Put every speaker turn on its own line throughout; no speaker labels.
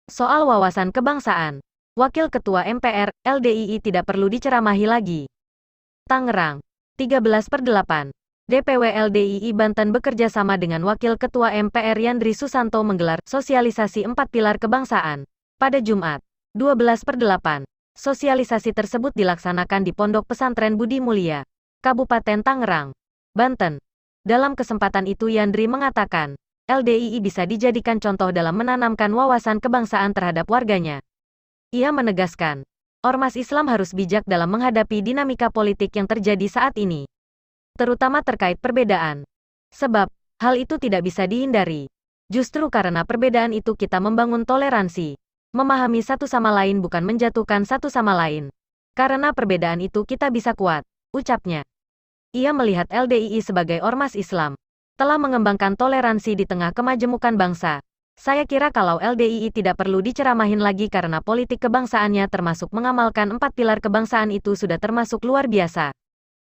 Soal wawasan kebangsaan, Wakil Ketua MPR, LDII tidak perlu diceramahi lagi. Tangerang, 13/8. DPW LDII Banten bekerja sama dengan Wakil Ketua MPR Yandri Susanto menggelar sosialisasi 4 pilar kebangsaan pada Jumat, 12/8. Sosialisasi tersebut dilaksanakan di Pondok Pesantren Budi Mulia, Kabupaten Tangerang, Banten. Dalam kesempatan itu Yandri mengatakan, LDII bisa dijadikan contoh dalam menanamkan wawasan kebangsaan terhadap warganya. Ia menegaskan, Ormas Islam harus bijak dalam menghadapi dinamika politik yang terjadi saat ini, terutama terkait perbedaan. Sebab, hal itu tidak bisa dihindari. Justru karena perbedaan itu kita membangun toleransi, memahami satu sama lain bukan menjatuhkan satu sama lain. Karena perbedaan itu kita bisa kuat, ucapnya. Ia melihat LDII sebagai ormas Islam, telah mengembangkan toleransi di tengah kemajemukan bangsa. Saya kira kalau LDII tidak perlu diceramahin lagi karena politik kebangsaannya termasuk mengamalkan 4 pilar kebangsaan itu sudah termasuk luar biasa.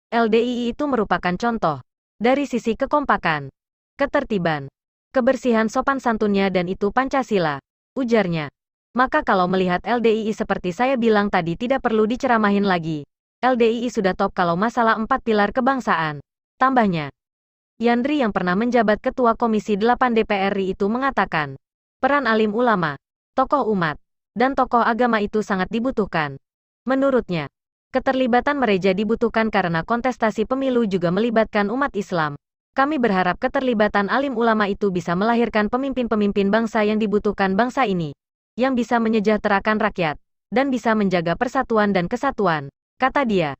LDII itu merupakan contoh dari sisi kekompakan, ketertiban, kebersihan sopan santunnya dan itu Pancasila, ujarnya. Maka kalau melihat LDII seperti saya bilang tadi tidak perlu diceramahin lagi. LDII sudah top kalau masalah 4 pilar kebangsaan, tambahnya. Yandri yang pernah menjabat Ketua Komisi 8 DPR RI itu mengatakan, peran alim ulama, tokoh umat, dan tokoh agama itu sangat dibutuhkan. Menurutnya, keterlibatan mereka dibutuhkan karena kontestasi pemilu juga melibatkan umat Islam. Kami berharap keterlibatan alim ulama itu bisa melahirkan pemimpin-pemimpin bangsa yang dibutuhkan bangsa ini, yang bisa menyejahterakan rakyat, dan bisa menjaga persatuan dan kesatuan, kata dia.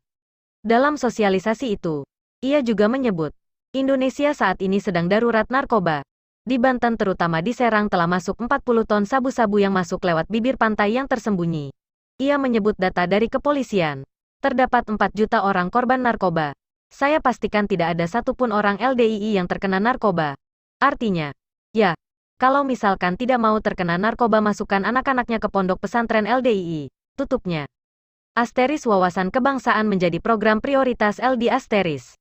Dalam sosialisasi itu, ia juga menyebut, Indonesia saat ini sedang darurat narkoba. Di Banten terutama di Serang telah masuk 40 ton sabu-sabu yang masuk lewat bibir pantai yang tersembunyi. Ia menyebut data dari kepolisian. Terdapat 4 juta orang korban narkoba. Saya pastikan tidak ada satupun orang LDII yang terkena narkoba. Artinya, ya, kalau misalkan tidak mau terkena narkoba masukkan anak-anaknya ke pondok pesantren LDII, tutupnya. Asteris wawasan kebangsaan menjadi program prioritas LD Asteris.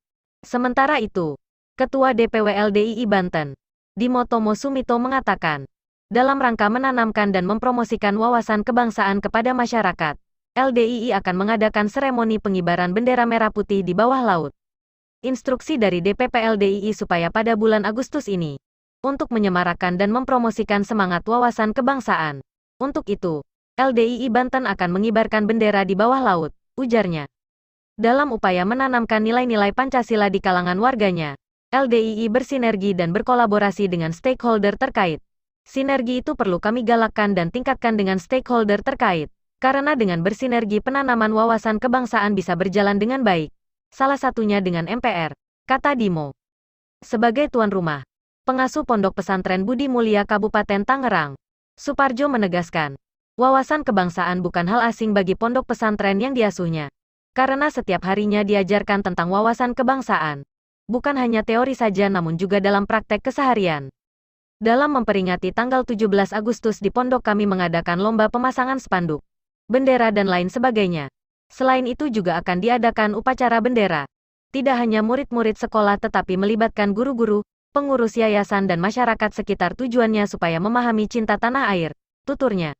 Sementara itu, Ketua DPW LDII Banten, Dimotomo Sumito mengatakan, dalam rangka menanamkan dan mempromosikan wawasan kebangsaan kepada masyarakat, LDII akan mengadakan seremoni pengibaran bendera merah putih di bawah laut. Instruksi dari DPP LDII supaya pada bulan Agustus ini, untuk menyemarakan dan mempromosikan semangat wawasan kebangsaan. Untuk itu, LDII Banten akan mengibarkan bendera di bawah laut, ujarnya. Dalam upaya menanamkan nilai-nilai Pancasila di kalangan warganya, LDII bersinergi dan berkolaborasi dengan stakeholder terkait. Sinergi itu perlu kami galakkan dan tingkatkan dengan stakeholder terkait, karena dengan bersinergi penanaman wawasan kebangsaan bisa berjalan dengan baik. Salah satunya dengan MPR, kata Dimo. Sebagai tuan rumah, pengasuh Pondok Pesantren Budi Mulia Kabupaten Tangerang, Suparjo menegaskan, wawasan kebangsaan bukan hal asing bagi pondok pesantren yang diasuhnya. Karena setiap harinya diajarkan tentang wawasan kebangsaan. Bukan hanya teori saja namun juga dalam praktek keseharian. Dalam memperingati tanggal 17 Agustus di pondok kami mengadakan lomba pemasangan spanduk, bendera dan lain sebagainya. Selain itu juga akan diadakan upacara bendera. Tidak hanya murid-murid sekolah tetapi melibatkan guru-guru, pengurus yayasan dan masyarakat sekitar tujuannya supaya memahami cinta tanah air, tuturnya.